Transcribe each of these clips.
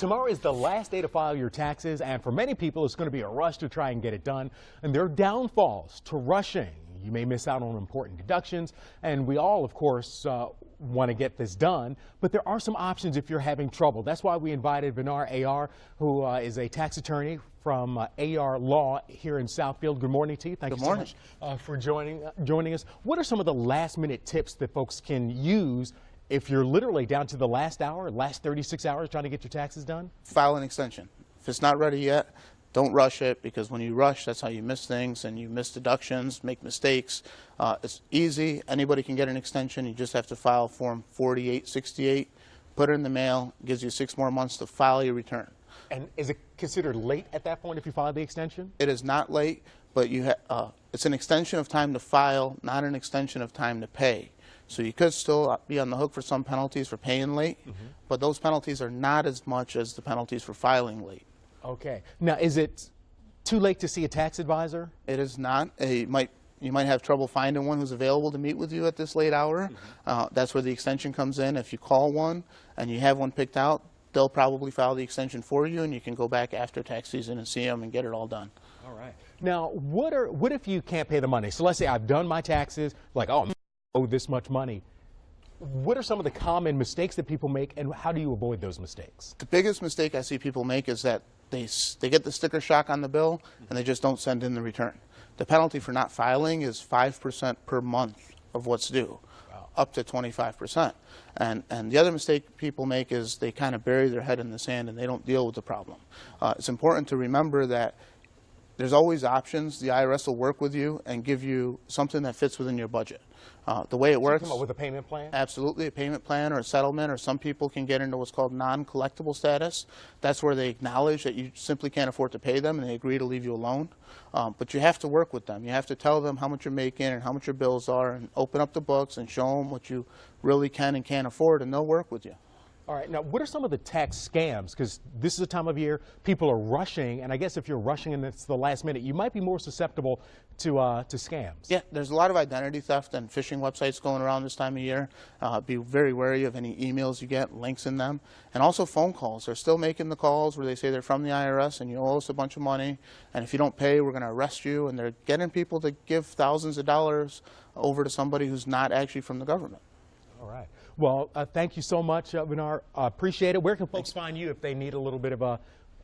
Tomorrow is the last day to file your taxes, and for many people, it's going to be a rush to try and get it done. And there are downfalls to rushing. You may miss out on important deductions, and we all, of course, want to get this done, but there are some options if you're having trouble. That's why we invited Venar Ayar, who is a tax attorney from Ayar Law here in Southfield. Good morning to you. Thank you so much for joining us. What are some of the last-minute tips that folks can use if you're literally down to the last hour, last 36 hours trying to get your taxes done? File an extension. If it's not ready yet, don't rush it, because when you rush, that's how you miss things and you miss deductions, make mistakes. It's easy. Anybody can get an extension. You just have to file Form 4868, put it in the mail, gives you 6 more months to file your return. And is it considered late at that point if you file the extension? It is not late, but it's an extension of time to file, not an extension of time to pay. So you could still be on the hook for some penalties for paying late, but those penalties are not as much as the penalties for filing late. Okay. Now, is it too late to see a tax advisor? It is not. You might have trouble finding one who's available to meet with you at this late hour. That's where the extension comes in. If you call one and you have one picked out, they'll probably file the extension for you, and you can go back after tax season and see them and get it all done. All right. Now, what if you can't pay the money? So let's say I've done my taxes, like, oh, I owe this much money. What are some of the common mistakes that people make, and how do you avoid those mistakes? The biggest mistake I see people make is that they get the sticker shock on the bill and they just don't send in the return. The penalty for not filing is 5% per month of what's due, up to 25%. And the other mistake people make is they kind of bury their head in the sand and they don't deal with the problem. It's important to remember that there's always options. The IRS will work with you and give you something that fits within your budget. The way it works, come up with a payment plan? Absolutely, a payment plan or a settlement, or some people can get into what's called non-collectible status. That's where they acknowledge that you simply can't afford to pay them and they agree to leave you alone. But you have to work with them. You have to tell them how much you're making and how much your bills are, and open up the books and show them what you really can and can't afford, and they'll work with you. All right. Now, what are some of the tax scams? Because this is a time of year people are rushing, and I guess if you're rushing and it's the last minute, you might be more susceptible to scams. Yeah, there's a lot of identity theft and phishing websites going around this time of year. Be very wary of any emails you get, links in them, and also phone calls. They're still making the calls where they say they're from the IRS and you owe us a bunch of money, and if you don't pay, we're going to arrest you. And they're getting people to give thousands of dollars over to somebody who's not actually from the government. All right. Well, thank you so much, Venar. Appreciate it. Where can folks find you if they need a little bit of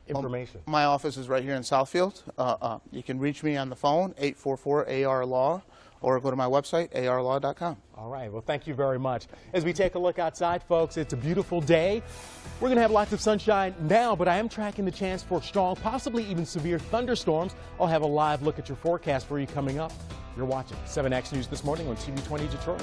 information? My office is right here in Southfield. You can reach me on the phone, 844-AR-LAW, or go to my website, arlaw.com. All right. Well, thank you very much. As we take a look outside, folks, it's a beautiful day. We're going to have lots of sunshine now, but I am tracking the chance for strong, possibly even severe thunderstorms. I'll have a live look at your forecast for you coming up. You're watching 7X News This Morning on TV 20 Detroit.